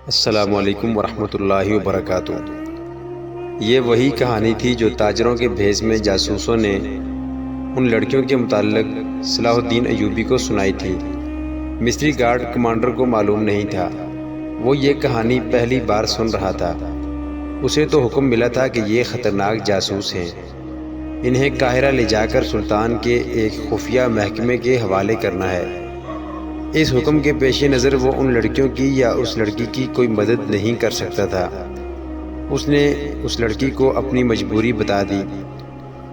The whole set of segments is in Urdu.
السلام علیکم ورحمۃ اللہ وبرکاتہ۔ یہ وہی کہانی تھی جو تاجروں کے بھیس میں جاسوسوں نے ان لڑکیوں کے متعلق صلاح الدین ایوبی کو سنائی تھی۔ مصری گارڈ کمانڈر کو معلوم نہیں تھا، وہ یہ کہانی پہلی بار سن رہا تھا۔ اسے تو حکم ملا تھا کہ یہ خطرناک جاسوس ہیں، انہیں قاہرہ لے جا کر سلطان کے ایک خفیہ محکمے کے حوالے کرنا ہے۔ اس حکم کے پیش نظر وہ ان لڑکیوں کی یا اس لڑکی کی کوئی مدد نہیں کر سکتا تھا۔ اس نے اس لڑکی کو اپنی مجبوری بتا دی۔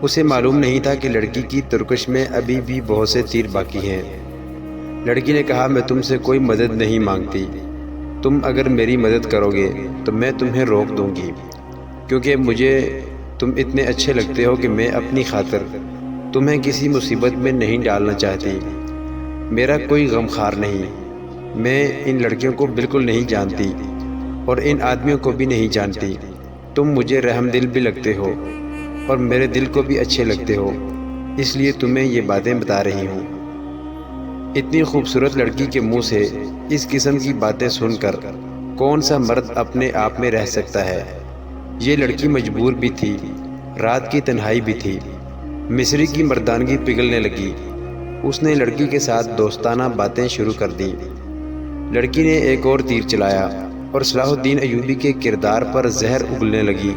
اسے معلوم نہیں تھا کہ لڑکی کی ترکش میں ابھی بھی بہت سے تیر باقی ہیں۔ لڑکی نے کہا، میں تم سے کوئی مدد نہیں مانگتی، تم اگر میری مدد کرو گے تو میں تمہیں روک دوں گی، کیونکہ مجھے تم اتنے اچھے لگتے ہو کہ میں اپنی خاطر تمہیں کسی مصیبت میں نہیں ڈالنا چاہتی۔ میرا کوئی غمخوار نہیں، میں ان لڑکیوں کو بالکل نہیں جانتی اور ان آدمیوں کو بھی نہیں جانتی۔ تم مجھے رحم دل بھی لگتے ہو اور میرے دل کو بھی اچھے لگتے ہو، اس لیے تمہیں یہ باتیں بتا رہی ہوں۔ اتنی خوبصورت لڑکی کے منہ سے اس قسم کی باتیں سن کر کون سا مرد اپنے آپ میں رہ سکتا ہے؟ یہ لڑکی مجبور بھی تھی، رات کی تنہائی بھی تھی۔ مصری کی مردانگی پگھلنے لگی۔ اس نے لڑکی کے ساتھ دوستانہ باتیں شروع کر دیں۔ لڑکی نے ایک اور تیر چلایا اور صلاح الدین ایوبی کے کردار پر زہر اگلنے لگی۔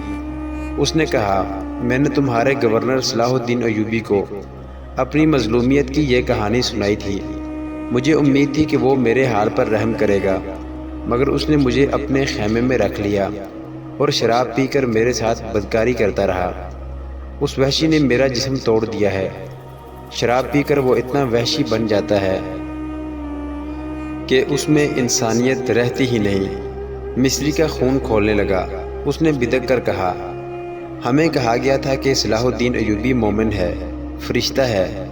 اس نے کہا، میں نے تمہارے گورنر صلاح الدین ایوبی کو اپنی مظلومیت کی یہ کہانی سنائی تھی۔ مجھے امید تھی کہ وہ میرے حال پر رحم کرے گا، مگر اس نے مجھے اپنے خیمے میں رکھ لیا اور شراب پی کر میرے ساتھ بدکاری کرتا رہا۔ اس وحشی نے میرا جسم توڑ دیا ہے۔ شراب پی کر وہ اتنا وحشی بن جاتا ہے کہ اس میں انسانیت رہتی ہی نہیں۔ مصری کا خون کھولنے لگا۔ اس نے بدک کر کہا، ہمیں کہا گیا تھا کہ صلاح الدین ایوبی مومن ہے، فرشتہ ہے،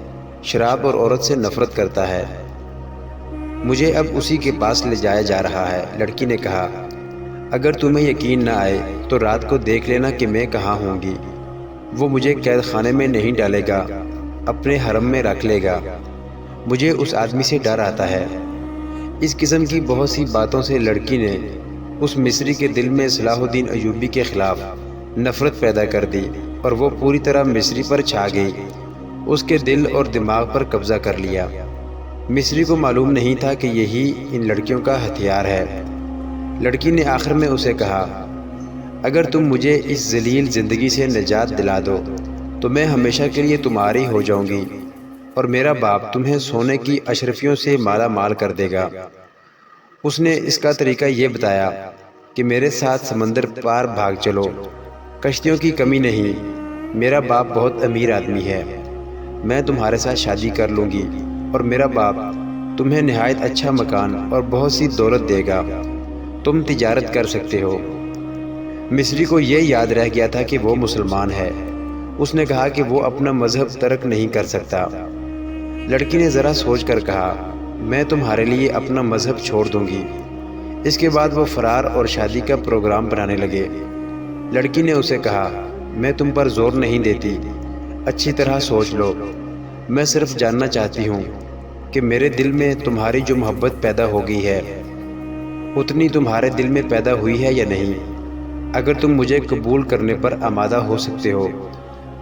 شراب اور عورت سے نفرت کرتا ہے۔ مجھے اب اسی کے پاس لے جایا جا رہا ہے۔ لڑکی نے کہا، اگر تمہیں یقین نہ آئے تو رات کو دیکھ لینا کہ میں کہاں ہوں گی۔ وہ مجھے قید خانے میں نہیں ڈالے گا، اپنے حرم میں رکھ لے گا۔ مجھے اس آدمی سے ڈر آتا ہے۔ اس قسم کی بہت سی باتوں سے لڑکی نے اس مصری کے دل میں صلاح الدین ایوبی کے خلاف نفرت پیدا کر دی اور وہ پوری طرح مصری پر چھا گئی، اس کے دل اور دماغ پر قبضہ کر لیا۔ مصری کو معلوم نہیں تھا کہ یہی ان لڑکیوں کا ہتھیار ہے۔ لڑکی نے آخر میں اسے کہا، اگر تم مجھے اس ذلیل زندگی سے نجات دلا دو تو میں ہمیشہ کے لیے تمہاری ہو جاؤں گی اور میرا باپ تمہیں سونے کی اشرفیوں سے مالا مال کر دے گا۔ اس نے اس کا طریقہ یہ بتایا کہ میرے ساتھ سمندر پار بھاگ چلو، کشتیوں کی کمی نہیں، میرا باپ بہت امیر آدمی ہے، میں تمہارے ساتھ شادی کر لوں گی اور میرا باپ تمہیں نہایت اچھا مکان اور بہت سی دولت دے گا، تم تجارت کر سکتے ہو۔ مصری کو یہ یاد رہ گیا تھا کہ وہ مسلمان ہے۔ اس نے کہا کہ وہ اپنا مذہب ترک نہیں کر سکتا۔ لڑکی نے ذرا سوچ کر کہا، میں تمہارے لیے اپنا مذہب چھوڑ دوں گی۔ اس کے بعد وہ فرار اور شادی کا پروگرام بنانے لگے۔ لڑکی نے اسے کہا، میں تم پر زور نہیں دیتی، اچھی طرح سوچ لو، میں صرف جاننا چاہتی ہوں کہ میرے دل میں تمہاری جو محبت پیدا ہو گئی ہے اتنی تمہارے دل میں پیدا ہوئی ہے یا نہیں۔ اگر تم مجھے قبول کرنے پر آمادہ ہو سکتے ہو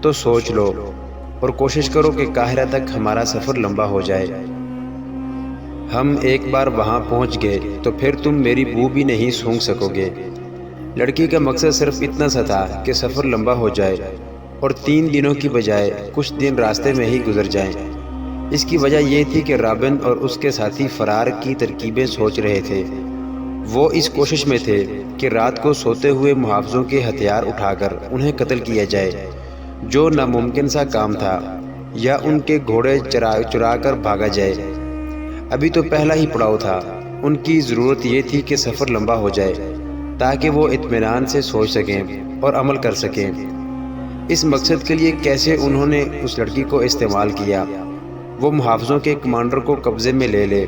تو سوچ لو اور کوشش کرو کہ قاہرہ تک ہمارا سفر لمبا ہو جائے۔ ہم ایک بار وہاں پہنچ گئے تو پھر تم میری بو بھی نہیں سونگھ سکو گے۔ لڑکی کا مقصد صرف اتنا سا تھا کہ سفر لمبا ہو جائے اور 3 دنوں کی بجائے کچھ دن راستے میں ہی گزر جائیں۔ اس کی وجہ یہ تھی کہ رابن اور اس کے ساتھی فرار کی ترکیبیں سوچ رہے تھے۔ وہ اس کوشش میں تھے کہ رات کو سوتے ہوئے محافظوں کے ہتھیار اٹھا کر انہیں قتل کیا جائے، جو ناممکن سا کام تھا، یا ان کے گھوڑے چرا کر بھاگا جائے۔ ابھی تو پہلا ہی پڑاؤ تھا۔ ان کی ضرورت یہ تھی کہ سفر لمبا ہو جائے تاکہ وہ اطمینان سے سوچ سکیں اور عمل کر سکیں۔ اس مقصد کے لیے کیسے انہوں نے اس لڑکی کو استعمال کیا، وہ محافظوں کے کمانڈر کو قبضے میں لے لے۔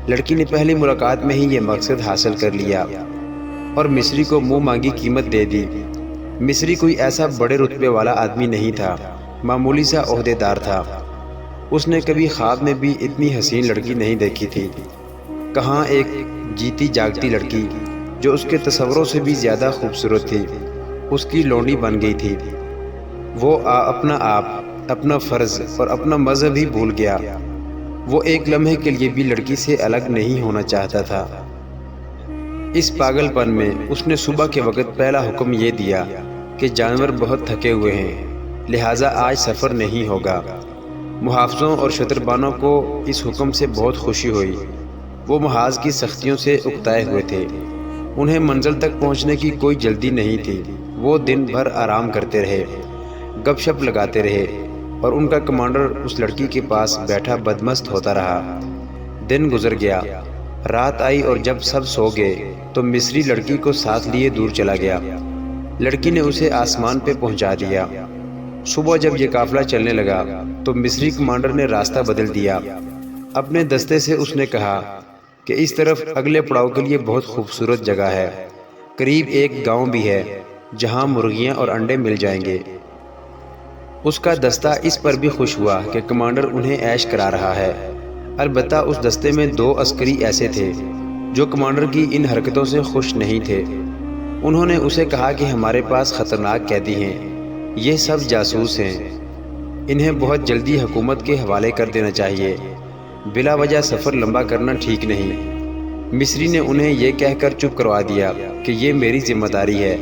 لڑکی نے پہلی ملاقات میں ہی یہ مقصد حاصل کر لیا اور مصری کو منہ مانگی قیمت دے دی۔ مصری کوئی ایسا بڑے رتبے والا آدمی نہیں تھا، معمولی سا عہدے دار تھا۔ اس نے کبھی خواب میں بھی اتنی حسین لڑکی نہیں دیکھی تھی۔ کہاں ایک جیتی جاگتی لڑکی جو اس کے تصوروں سے بھی زیادہ خوبصورت تھی، اس کی لونڈی بن گئی تھی۔ وہ اپنا آپ، اپنا فرض اور اپنا مذہب ہی بھول گیا۔ وہ ایک لمحے کے لیے بھی لڑکی سے الگ نہیں ہونا چاہتا تھا۔ اس پاگل پن میں اس نے صبح کے وقت پہلا حکم یہ دیا کہ جانور بہت تھکے ہوئے ہیں، لہٰذا آج سفر نہیں ہوگا۔ محافظوں اور شتربانوں کو اس حکم سے بہت خوشی ہوئی۔ وہ محاذ کی سختیوں سے اکتائے ہوئے تھے، انہیں منزل تک پہنچنے کی کوئی جلدی نہیں تھی۔ وہ دن بھر آرام کرتے رہے، گپ شپ لگاتے رہے، اور ان کا کمانڈر اس لڑکی کے پاس بیٹھا بدمست ہوتا رہا۔ دن گزر گیا، رات آئی، اور جب سب سو گئے تو مصری لڑکی کو ساتھ لیے دور چلا گیا۔ لڑکی نے اسے آسمان پہ پہنچا دیا۔ صبح جب یہ قافلہ چلنے لگا تو مصری کمانڈر نے راستہ بدل دیا۔ اپنے دستے سے اس نے کہا کہ اس طرف اگلے پڑاؤ کے لیے بہت خوبصورت جگہ ہے، قریب ایک گاؤں بھی ہے جہاں مرغیاں اور انڈے مل جائیں گے۔ اس کا دستہ اس پر بھی خوش ہوا کہ کمانڈر انہیں عیش کرا رہا ہے۔ البتہ اس دستے میں 2 عسکری ایسے تھے جو کمانڈر کی ان حرکتوں سے خوش نہیں تھے۔ انہوں نے اسے کہا کہ ہمارے پاس خطرناک قیدی ہیں، یہ سب جاسوس ہیں، انہیں بہت جلدی حکومت کے حوالے کر دینا چاہیے، بلا وجہ سفر لمبا کرنا ٹھیک نہیں۔ مصری نے انہیں یہ کہہ کر چپ کروا دیا کہ یہ میری ذمہ داری ہے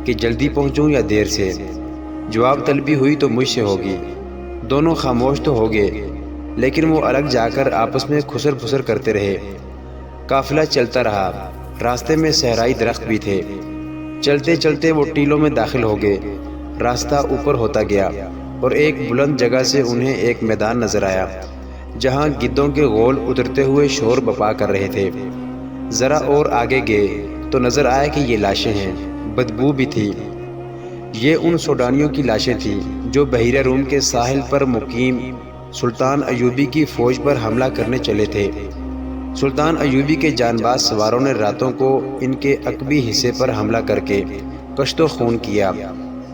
کہ جلدی پہنچوں یا دیر سے، جواب طلبی ہوئی تو مجھ سے ہوگی۔ دونوں خاموش تو ہو گئے، لیکن وہ الگ جا کر آپس میں خسر پھسر کرتے رہے۔ قافلہ چلتا رہا، راستے میں صحرائی درخت بھی تھے۔ چلتے چلتے وہ ٹیلوں میں داخل ہو گئے، راستہ اوپر ہوتا گیا اور ایک بلند جگہ سے انہیں ایک میدان نظر آیا جہاں گدوں کے غول اترتے ہوئے شور بپا کر رہے تھے۔ ذرا اور آگے گئے تو نظر آیا کہ یہ لاشیں ہیں، بدبو بھی تھی۔ یہ ان سوڈانیوں کی لاشیں تھیں جو بحیرہ روم کے ساحل پر مقیم سلطان ایوبی کی فوج پر حملہ کرنے چلے تھے۔ سلطان ایوبی کے جان باز سواروں نے راتوں کو ان کے عقبی حصے پر حملہ کر کے کشت و خون کیا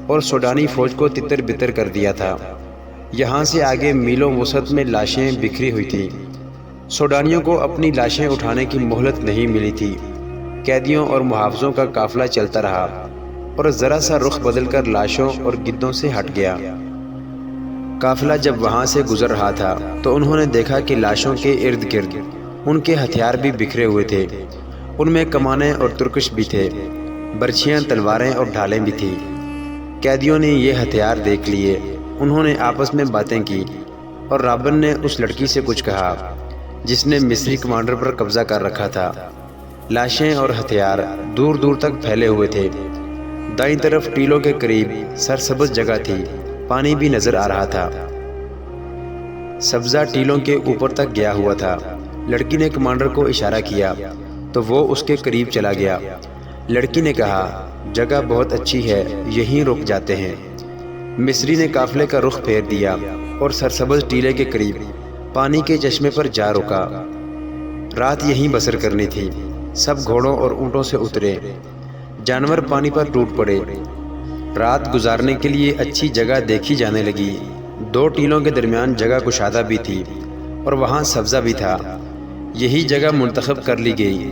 اور سوڈانی فوج کو تتر بتر کر دیا تھا۔ یہاں سے آگے میلوں وسعت میں لاشیں بکھری ہوئی تھیں۔ سوڈانیوں کو اپنی لاشیں اٹھانے کی مہلت نہیں ملی تھی۔ قیدیوں اور محافظوں کا قافلہ چلتا رہا اور ذرا سا رخ بدل کر لاشوں اور گدوں سے ہٹ گیا۔ قافلہ جب وہاں سے گزر رہا تھا تو انہوں نے دیکھا کہ لاشوں کے ارد گرد ان کے ہتھیار بھی بکھرے ہوئے تھے۔ ان میں کمانیں اور ترکش بھی تھے، برچھیاں، تلواریں اور ڈھالیں بھی تھیں۔ قیدیوں نے یہ ہتھیار دیکھ لیے، انہوں نے آپس میں باتیں کی اور رابن نے اس لڑکی سے کچھ کہا جس نے مصری کمانڈر پر قبضہ کر رکھا تھا۔ لاشیں اور ہتھیار دور دور تک پھیلے ہوئے تھے۔ دائیں طرف ٹیلوں کے قریب سرسبز جگہ تھی، پانی بھی نظر آ رہا تھا، سبزہ ٹیلوں کے اوپر تک گیا ہوا تھا۔ لڑکی نے کمانڈر کو اشارہ کیا تو وہ اس کے قریب چلا گیا۔ لڑکی نے کہا، جگہ بہت اچھی ہے، یہیں رک جاتے ہیں۔ مصری نے قافلے کا رخ پھیر دیا اور سرسبز ٹیلے کے قریب پانی کے چشمے پر جا رکا۔ رات یہیں بسر کرنی تھی۔ سب گھوڑوں اور اونٹوں سے اترے، جانور پانی پر ٹوٹ پڑے۔ رات گزارنے کے لیے اچھی جگہ دیکھی جانے لگی۔ 2 ٹیلوں کے درمیان جگہ کشادہ بھی تھی اور وہاں سبزہ بھی تھا، یہی جگہ منتخب کر لی گئی۔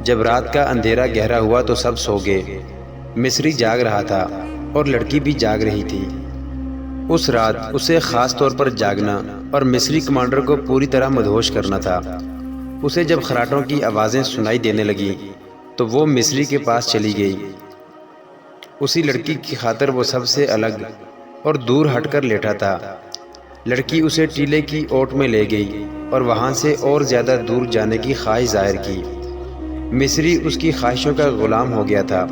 جب رات کا اندھیرا گہرا ہوا تو سب سو گئے۔ مصری جاگ رہا تھا اور لڑکی بھی جاگ رہی تھی۔ اس رات اسے خاص طور پر جاگنا اور مصری کمانڈر کو پوری طرح مدہوش کرنا تھا۔ اسے جب خراٹوں کی آوازیں سنائی دینے لگیں تو وہ مصری کے پاس چلی گئی۔ اسی لڑکی کی خاطر وہ سب سے الگ اور دور ہٹ کر لیٹا تھا۔ لڑکی اسے ٹیلے کی اوٹ میں لے گئی اور وہاں سے اور زیادہ دور جانے کی خواہش ظاہر کی۔ مصری اس کی خواہشوں کا غلام ہو گیا تھا۔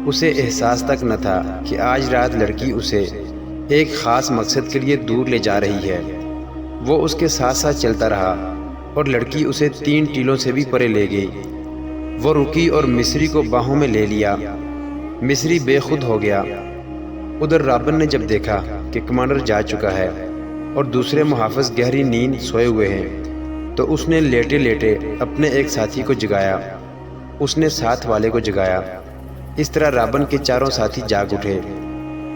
اسے احساس تک نہ تھا کہ آج رات لڑکی اسے ایک خاص مقصد کے لیے دور لے جا رہی ہے۔ وہ اس کے ساتھ ساتھ چلتا رہا اور لڑکی اسے 3 ٹیلوں سے بھی پرے لے گئی۔ وہ رکی اور مصری کو باہوں میں لے لیا۔ مصری بے خود ہو گیا۔ ادھر رابن نے جب دیکھا کہ کمانڈر جا چکا ہے اور دوسرے محافظ گہری نیند سوئے ہوئے ہیں تو اس نے لیٹے لیٹے اپنے ایک ساتھی کو جگایا، اس نے ساتھ والے کو جگایا۔ اس طرح رابن کے 4 ساتھی جاگ اٹھے۔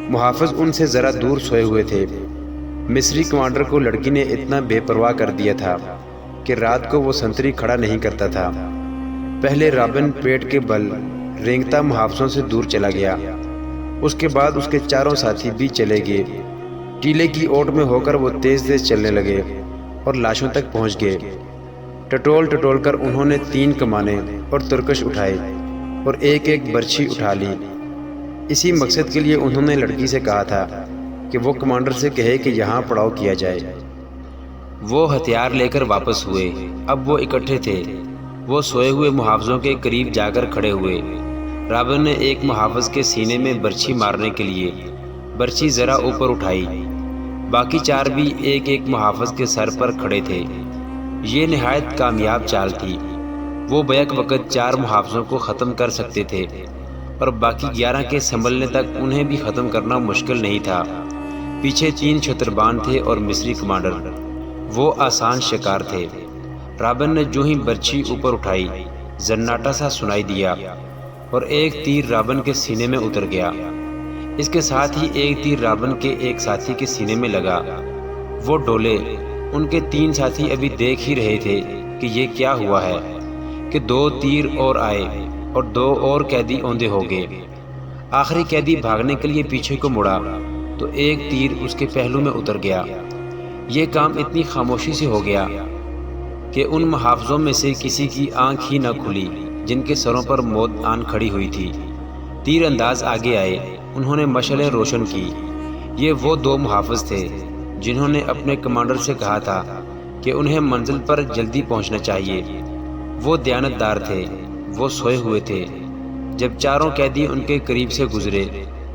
محافظ ان سے ذرا دور سوئے ہوئے تھے۔ مصری کمانڈر کو لڑکی نے اتنا بے پرواہ کر دیا تھا کہ رات کو وہ سنتری کھڑا نہیں کرتا تھا۔ پہلے رابن پیٹ کے بل رینگتا محافظوں سے دور چلا گیا، اس کے بعد اس کے چاروں ساتھی بھی چلے گئے۔ ٹیلے کی اوٹ میں ہو کر وہ تیز تیز چلنے لگے اور لاشوں تک پہنچ گئے۔ ٹٹول ٹٹول کر انہوں نے 3 کمانیں اور ترکش اٹھائے اور ایک ایک برچھی اٹھا لی۔ اسی مقصد کے لیے انہوں نے لڑکی سے کہا تھا کہ وہ کمانڈر سے کہے کہ یہاں پڑاؤ کیا جائے۔ وہ ہتھیار لے کر واپس ہوئے۔ اب وہ اکٹھے تھے۔ وہ سوئے ہوئے محافظوں کے قریب جا کر کھڑے ہوئے۔ رابن نے ایک محافظ کے سینے میں برچھی مارنے کے لیے برچھی ذرا اوپر اٹھائی۔ باقی 4 بھی ایک ایک محافظ کے سر پر کھڑے تھے۔ یہ نہایت کامیاب چال تھی۔ وہ بیک وقت 4 محافظوں کو ختم کر سکتے تھے اور باقی 11 کے سنبھلنے تک انہیں بھی ختم کرنا مشکل نہیں تھا۔ پیچھے 3 چھتربان تھے اور مصری کمانڈر۔ وہ آسان شکار تھے۔ رابن نے جو ہی برچھی اوپر اٹھائی، زناٹا سا سنائی دیا اور ایک تیر رابن کے سینے میں اتر گیا۔ اس کے ساتھ ہی ایک تیر رابن کے ایک ساتھی کے سینے میں لگا۔ وہ ڈولے۔ ان کے 3 ساتھی ابھی دیکھ ہی رہے تھے کہ یہ کیا ہوا ہے کہ 2 تیر اور آئے اور 2 اور قیدی اوندے ہو گئے۔ آخری قیدی بھاگنے کے لیے پیچھے کو مڑا تو ایک تیر اس کے پہلو میں اتر گیا۔ یہ کام اتنی خاموشی سے ہو گیا کہ ان محافظوں میں سے کسی کی آنکھ ہی نہ کھلی جن کے سروں پر موت آن کھڑی ہوئی تھی۔ تیر انداز آگے آئے۔ انہوں نے مشعلیں روشن کی۔ یہ وہ 2 محافظ تھے جنہوں نے اپنے کمانڈر سے کہا تھا کہ انہیں منزل پر جلدی پہنچنا چاہیے۔ وہ دیانتدار تھے۔ وہ سوئے ہوئے تھے۔ جب 4 قیدی ان کے قریب سے گزرے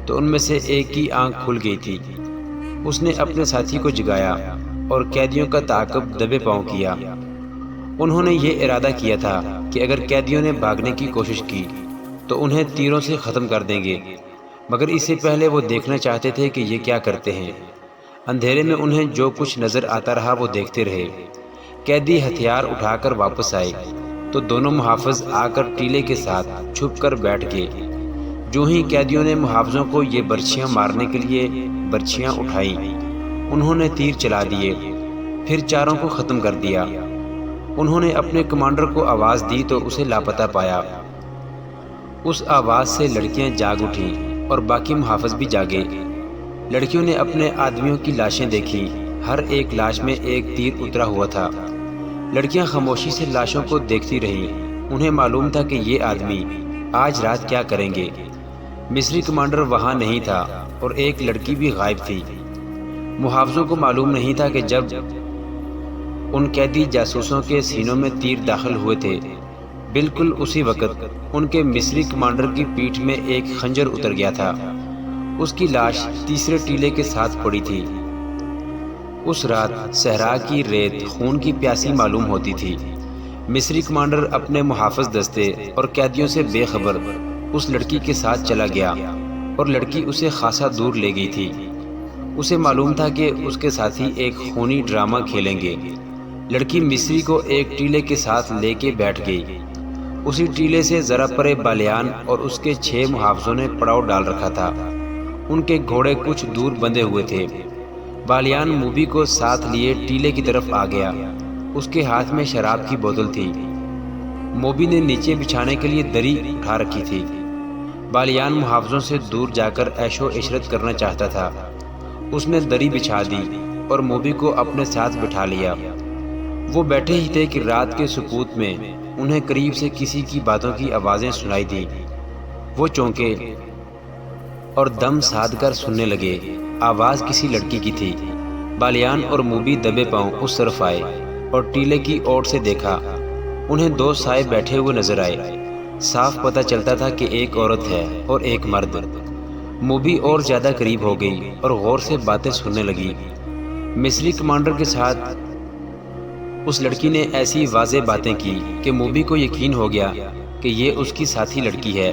تو ان میں سے ایک کی آنکھ کھل گئی تھی۔ اس نے اپنے ساتھی کو جگایا اور قیدیوں کا تعاقب دبے پاؤں کیا۔ انہوں نے یہ ارادہ کیا تھا کہ اگر قیدیوں نے بھاگنے کی کوشش کی تو انہیں تیروں سے ختم کر دیں گے، مگر اس سے پہلے وہ دیکھنا چاہتے تھے کہ یہ کیا کرتے ہیں۔ اندھیرے میں انہیں جو کچھ نظر آتا رہا وہ دیکھتے رہے۔ قیدی ہتھیار اٹھا کر واپس آئے تو دونوں محافظ آ کر ٹیلے کے ساتھ چھپ کر بیٹھ گئے۔ جو ہی قیدیوں نے محافظوں کو یہ برچھیاں مارنے کے لیے برچھیاں اٹھائیں، انہوں نے تیر چلا دیے، پھر 4 کو ختم کر دیا۔ انہوں نے اپنے کمانڈر کو آواز دی تو اسے لاپتہ پایا۔ اس آواز سے لڑکیاں جاگ اٹھیں اور باقی محافظ بھی جاگے۔ لڑکیوں نے اپنے آدمیوں کی لاشیں دیکھی۔ ہر ایک لاش میں ایک تیر اترا ہوا تھا۔ لڑکیاں خاموشی سے لاشوں کو دیکھتی رہیں۔ انہیں معلوم تھا کہ یہ آدمی آج رات کیا کریں گے۔ مصری کمانڈر وہاں نہیں تھا اور ایک لڑکی بھی غائب تھی۔ محافظوں کو معلوم نہیں تھا کہ جب ان قیدی جاسوسوں کے سینوں میں تیر داخل ہوئے تھے، بالکل اسی وقت ان کے مصری کمانڈر کی پیٹھ میں ایک خنجر اتر گیا تھا۔ اس کی لاش تیسرے ٹیلے کے ساتھ پڑی تھی۔ اس رات صحرا کی ریت خون کی پیاسی معلوم ہوتی تھی۔ مصری کمانڈر اپنے محافظ دستے اور قیدیوں سے بے خبر اس لڑکی کے ساتھ چلا گیا اور لڑکی اسے خاصا دور لے گئی تھی۔ اسے معلوم تھا کہ اس کے ساتھی ایک خونی ڈرامہ کھیلیں گے۔ لڑکی مصری کو ایک ٹیلے کے ساتھ لے کے بیٹھ گئی۔ اسی ٹیلے سے ذرا پرے بالیان اور اس کے 6 محافظوں نے پڑاؤ ڈال رکھا تھا۔ ان کے گھوڑے کچھ دور بندھے ہوئے تھے۔ بالیان موبی کو ساتھ لیے ٹیلے کی طرف آ گیا۔ اس کے ہاتھ میں شراب کی بوتل تھی۔ موبی نے نیچے بچھانے کے لیے دری اٹھا رکھی تھی۔ بالیان محافظوں سے دور جا کر عیش و عشرت کرنا چاہتا تھا۔ اس نے دری بچھا دی اور موبی کو اپنے ساتھ بٹھا لیا۔ وہ بیٹھے ہی تھے کہ رات کے سکوت میں انہیں قریب سے کسی کی باتوں کی آوازیں سنائی دیں۔ وہ چونکے اور دم سادھ کر سننے لگے۔ آواز کسی لڑکی کی تھی۔ بالیان اور موبی دبے پاؤں اس طرف آئے اور ٹیلے کی اوٹ سے دیکھا۔ انہیں 2 سائے بیٹھے ہوئے نظر آئے۔ صاف پتہ چلتا تھا کہ ایک عورت ہے اور ایک مرد۔ موبی اور زیادہ قریب ہو گئی اور غور سے باتیں سننے لگی۔ مصری کمانڈر کے ساتھ اس لڑکی نے ایسی واضح باتیں کی کہ موبی کو یقین ہو گیا کہ یہ اس کی ساتھی لڑکی ہے،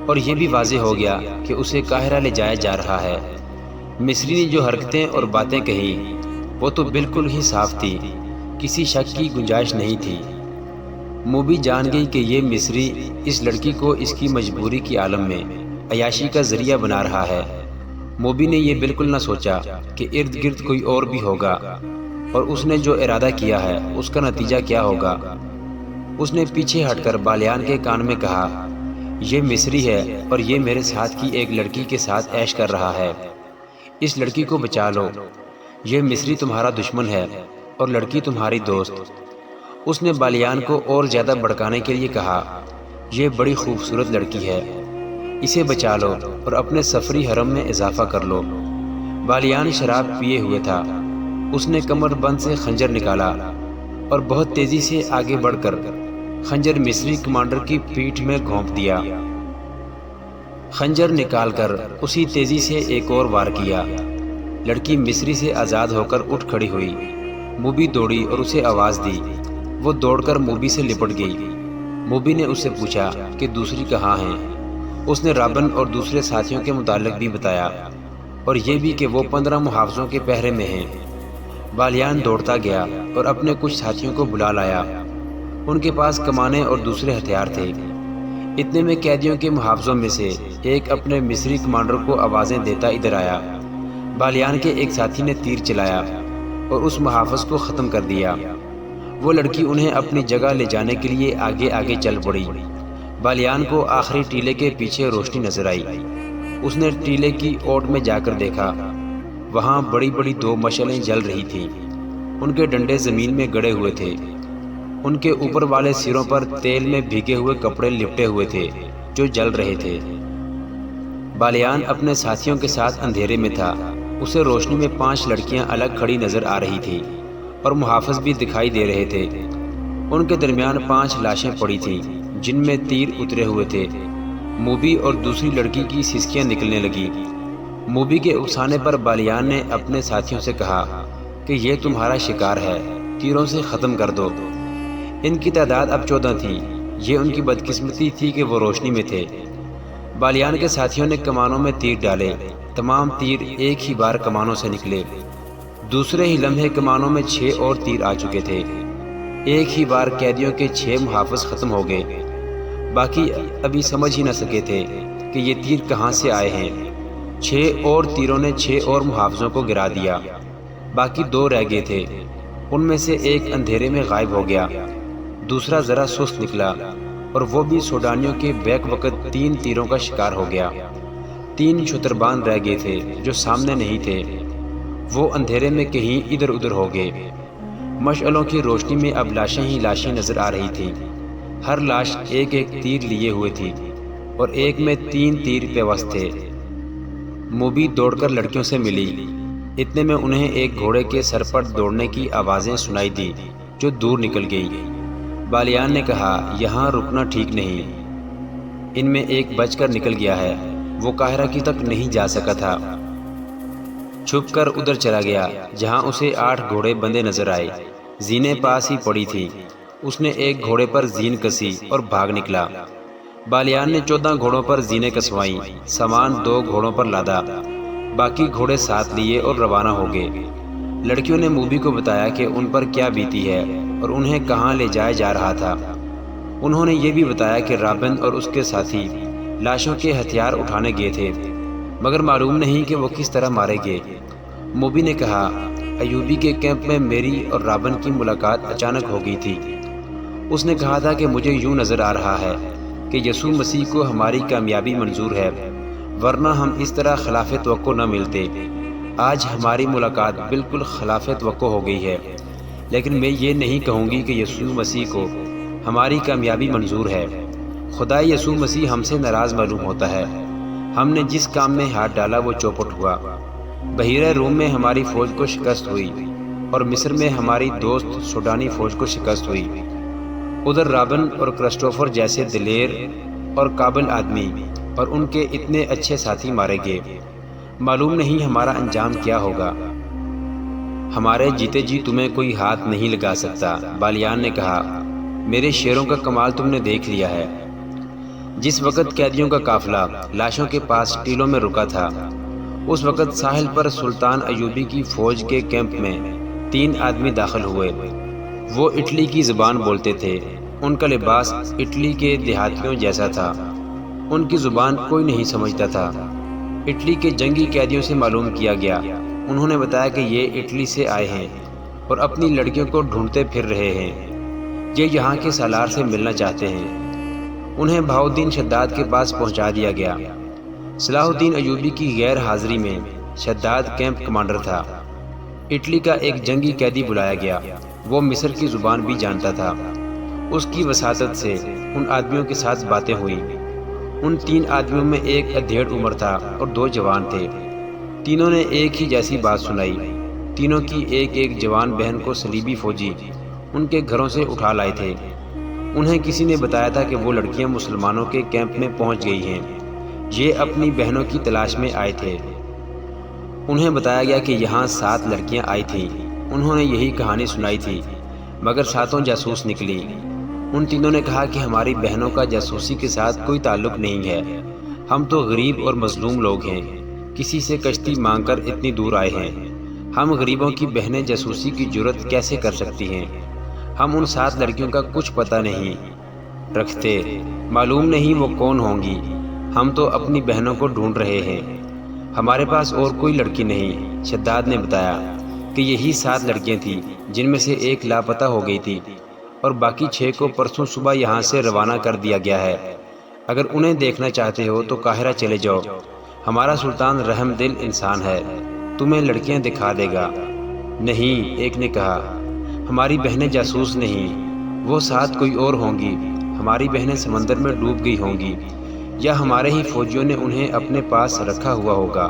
اور یہ بھی واضح ہو گیا کہ اسے قاہرہ لے جایا جا رہا ہے۔ مصری نے جو حرکتیں اور باتیں کہیں وہ تو بالکل ہی صاف تھی، کسی شک کی گنجائش نہیں تھی۔ موبی جان گئی کہ یہ مصری اس لڑکی کو اس کی مجبوری کی عالم میں عیاشی کا ذریعہ بنا رہا ہے۔ موبی نے یہ بالکل نہ سوچا کہ ارد گرد کوئی اور بھی ہوگا اور اس نے جو ارادہ کیا ہے اس کا نتیجہ کیا ہوگا۔ اس نے پیچھے ہٹ کر بالیان کے کان میں کہا، یہ مصری ہے اور یہ میرے ساتھ کی ایک لڑکی کے ساتھ عیش کر رہا ہے، اس لڑکی کو بچا لو، یہ مصری تمہارا دشمن ہے اور لڑکی تمہاری دوست۔ اس نے بالیان کو اور زیادہ بھڑکانے کے لیے کہا، یہ بڑی خوبصورت لڑکی ہے، اسے بچا لو اور اپنے سفری حرم میں اضافہ کر لو۔ بالیان شراب پیے ہوئے تھا، اس نے کمر بند سے خنجر نکالا اور بہت تیزی سے آگے بڑھ کر خنجر مصری کمانڈر کی پیٹھ میں گھونپ دیا۔ خنجر نکال کر اسی تیزی سے ایک اور وار کیا۔ لڑکی مصری سے آزاد ہو کر اٹھ کھڑی ہوئی، موبی دوڑی اور اسے آواز دی، وہ دوڑ کر موبی سے لپٹ گئی۔ موبی نے اس سے پوچھا کہ دوسری کہاں ہیں؟ اس نے رابن اور دوسرے ساتھیوں کے متعلق بھی بتایا اور یہ بھی کہ وہ 15 محافظوں کے پہرے میں ہیں۔ بالیان دوڑتا گیا اور اپنے کچھ ساتھیوں کو بلا لایا، ان کے پاس کمانیں اور دوسرے ہتھیار تھے۔ اتنے میں قیدیوں کے محافظوں میں سے ایک اپنے مصری کمانڈر کو آوازیں دیتا ادھر آیا۔ بالیان کے ایک ساتھی نے تیر چلایا اور اس محافظ کو ختم کر دیا۔ وہ لڑکی انہیں اپنی جگہ لے جانے کے لیے آگے آگے چل پڑی۔ بالیان کو آخری ٹیلے کے پیچھے روشنی نظر آئی۔ اس نے ٹیلے کی اوٹ میں جا کر دیکھا، وہاں بڑی بڑی 2 مشعلیں جل رہی تھیں، ان کے ڈنڈے زمین میں گڑے ہوئے تھے، ان کے اوپر والے سروں پر تیل میں بھیگے ہوئے کپڑے لپٹے ہوئے تھے جو جل رہے تھے۔ بالیان اپنے ساتھیوں کے ساتھ اندھیرے میں تھا، اسے روشنی میں 5 لڑکیاں الگ کھڑی نظر آ رہی تھیں اور محافظ بھی دکھائی دے رہے تھے۔ ان کے درمیان 5 لاشیں پڑی تھیں جن میں تیر اترے ہوئے تھے۔ موبی اور دوسری لڑکی کی سسکیاں نکلنے لگی۔ موبی کے اکسانے پر بالیان نے اپنے ساتھیوں سے کہا کہ یہ تمہارا شکار ہے، تیروں سے ختم کر دو۔ ان کی تعداد اب 14 تھی، یہ ان کی بدقسمتی تھی کہ وہ روشنی میں تھے۔ بالیان کے ساتھیوں نے کمانوں میں تیر ڈالے، تمام تیر ایک ہی بار کمانوں سے نکلے۔ دوسرے ہی لمحے کمانوں میں 6 اور تیر آ چکے تھے۔ ایک ہی بار قیدیوں کے 6 محافظ ختم ہو گئے۔ باقی ابھی سمجھ ہی نہ سکے تھے کہ یہ تیر کہاں سے آئے ہیں۔ 6 اور تیروں نے 6 اور محافظوں کو گرا دیا، باقی 2 رہ گئے تھے۔ ان میں سے ایک اندھیرے میں غائب ہو گیا، دوسرا ذرا سست نکلا اور وہ بھی سوڈانیوں کے بیک وقت 3 تیروں کا شکار ہو گیا۔ 3 شتربان رہ گئے تھے جو سامنے نہیں تھے، وہ اندھیرے میں کہیں ادھر ادھر ہو گئے۔ مشعلوں کی روشنی میں اب لاشیں ہی لاشیں نظر آ رہی تھیں، ہر لاش ایک ایک تیر لیے ہوئے تھی اور ایک میں 3 تیر پیوست تھے۔ موبی دوڑ کر لڑکیوں سے ملی، اتنے میں انہیں ایک گھوڑے کے سر پر دوڑنے کی آوازیں سنائی دی جو دور نکل گئی۔ بالیان نے کہا، یہاں رکنا ٹھیک نہیں، ان میں ایک بچ کر نکل گیا ہے، وہ قاہرہ کی تک نہیں جا سکا تھا۔ چھپ کر ادھر چلا گیا جہاں اسے 8 گھوڑے بندے نظر آئے، زینیں پاس ہی پڑی تھی۔ اس نے ایک گھوڑے پر زین کسی اور بھاگ نکلا۔ بالیان نے 14 گھوڑوں پر زینیں کسوائیں، سامان 2 گھوڑوں پر لادا، باقی گھوڑے ساتھ لیے اور روانہ ہو گئے۔ لڑکیوں نے موبی کو بتایا کہ ان پر کیا بیتی ہے اور انہیں کہاں لے جایا جا رہا تھا۔ انہوں نے یہ بھی بتایا کہ رابن اور اس کے ساتھی لاشوں کے ہتھیار اٹھانے گئے تھے، مگر معلوم نہیں کہ وہ کس طرح مارے گئے۔ موبی نے کہا، ایوبی کے کیمپ میں میری اور رابن کی ملاقات اچانک ہو گئی تھی۔ اس نے کہا تھا کہ مجھے یوں نظر آ رہا ہے کہ یسوع مسیح کو ہماری کامیابی منظور ہے، ورنہ ہم اس طرح خلاف توقع نہ ملتے۔ آج ہماری ملاقات بالکل خلاف توقع ہو گئی ہے، لیکن میں یہ نہیں کہوں گی کہ یسوع مسیح کو ہماری کامیابی منظور ہے۔ خدا یسوع مسیح ہم سے ناراض معلوم ہوتا ہے۔ ہم نے جس کام میں ہاتھ ڈالا وہ چوپٹ ہوا۔ بحیرہ روم میں ہماری فوج کو شکست ہوئی اور مصر میں ہماری دوست سوڈانی فوج کو شکست ہوئی۔ ادھر رابن اور کرسٹوفر جیسے دلیر اور قابل آدمی اور ان کے اتنے اچھے ساتھی مارے گئے۔ معلوم نہیں ہمارا انجام کیا ہوگا۔ ہمارے جیتے جی تمہیں کوئی ہاتھ نہیں لگا سکتا، بالیان نے کہا۔ میرے شیروں کا کمال تم نے دیکھ لیا ہے۔ جس وقت قیدیوں کا قافلہ لاشوں کے پاس ٹیلوں میں رکا تھا، اس وقت ساحل پر سلطان ایوبی کی فوج کے کیمپ میں 3 آدمی داخل ہوئے۔ وہ اٹلی کی زبان بولتے تھے، ان کا لباس اٹلی کے دیہاتیوں جیسا تھا، ان کی زبان کوئی نہیں سمجھتا تھا۔ اٹلی کے جنگی قیدیوں سے معلوم کیا گیا، انہوں نے بتایا کہ یہ اٹلی سے آئے ہیں اور اپنی لڑکیوں کو ڈھونڈتے پھر رہے ہیں۔ یہ یہاں کے سالار سے ملنا چاہتے ہیں۔ انہیں بہاؤالدین شداد کے پاس پہنچا دیا گیا۔ صلاح الدین ایوبی کی غیر حاضری میں شداد کیمپ کمانڈر تھا۔ اٹلی کا ایک جنگی قیدی بلایا گیا، وہ مصر کی زبان بھی جانتا تھا۔ اس کی وساطت سے ان آدمیوں کے ساتھ باتیں ہوئیں۔ ان 3 آدمیوں میں ایک ادھیڑ عمر تھا اور 2 جوان تھے۔ تینوں نے ایک ہی جیسی بات سنائی۔ تینوں کی ایک جوان بہن کو صلیبی فوجی ان کے گھروں سے اٹھا لائے تھے۔ انہیں کسی نے بتایا تھا کہ وہ لڑکیاں مسلمانوں کے کیمپ میں پہنچ گئی ہیں۔ یہ اپنی بہنوں کی تلاش میں آئے تھے۔ انہیں بتایا گیا کہ یہاں 7 لڑکیاں آئی تھیں۔ انہوں نے یہی کہانی سنائی تھی، مگر 7 جاسوس نکلی۔ ان تینوں نے کہا کہ ہماری بہنوں کا جاسوسی کے ساتھ کوئی تعلق نہیں ہے، ہم تو غریب اور مظلوم لوگ ہیں، کسی سے کشتی مانگ کر اتنی دور آئے ہیں۔ ہم غریبوں کی بہنیں جاسوسی کی جرت کیسے کر سکتی ہیں؟ ہم ان 7 لڑکیوں کا کچھ پتہ نہیں رکھتے، معلوم نہیں وہ کون ہوں گی۔ ہم تو اپنی بہنوں کو ڈھونڈ رہے ہیں، ہمارے پاس اور کوئی لڑکی نہیں۔ شداد نے بتایا کہ یہی 7 لڑکیاں تھیں، جن میں سے ایک لاپتہ ہو گئی تھی اور باقی 6 کو پرسوں صبح یہاں سے روانہ کر دیا گیا ہے۔ اگر انہیں دیکھنا چاہتے ہو تو قاہرہ چلے جاؤ، ہمارا سلطان رحم دل انسان ہے، تمہیں لڑکیاں دکھا دے گا۔ نہیں، ایک نے کہا، ہماری بہنیں جاسوس نہیں، وہ 7 کوئی اور ہوں گی، ہماری بہنیں سمندر میں ڈوب گئی ہوں گی، یا ہمارے ہی فوجیوں نے انہیں اپنے پاس رکھا ہوا ہوگا۔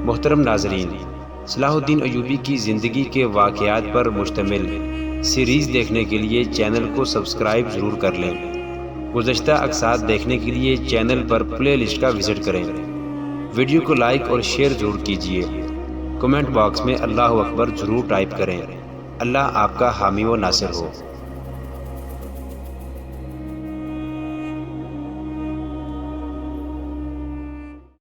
محترم ناظرین، صلاح الدین ایوبی کی زندگی کے واقعات پر مشتمل سیریز دیکھنے کے لیے چینل کو سبسکرائب ضرور کر لیں۔ گزشتہ اقساط دیکھنے کے لیے چینل پر پلے لسٹ کا وزٹ کریں۔ ویڈیو کو لائک اور شیئر ضرور کیجیے۔ کمنٹ باکس میں اللہ اکبر ضرور ٹائپ کریں۔ اللہ آپ کا حامی و ناصر ہو۔